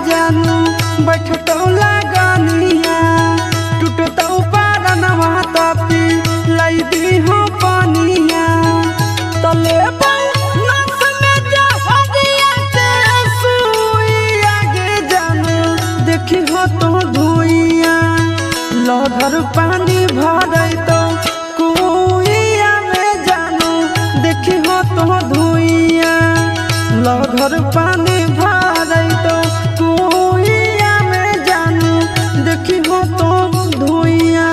जानू बैठतो लगनिया टूटतो पारनवा तपी लाई दी हो पानिया तले नस में जहरिया के सुई आगे जानू देखी हो तो धुइया लहर पानी भरई तो कुइया में जानू देखी हो तो धुइया लहर पानी भरई तो कुइया में जानू देखी हो तो धुइया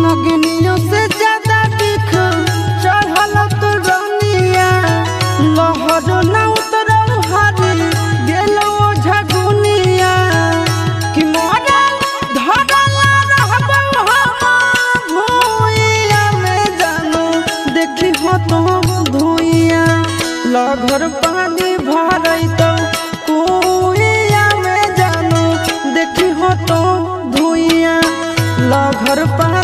नगनियों से ज्यादा दिख चढ़ल तो रनिया लहर न उतरौ हरी गेलो झगुनिया कि मरल धरल रहबौ हम भुइया में जानू देखी हो तो धुइया लहर पानी भरई तो कुइया में जानू देखी हो तो धुइया लहर पानी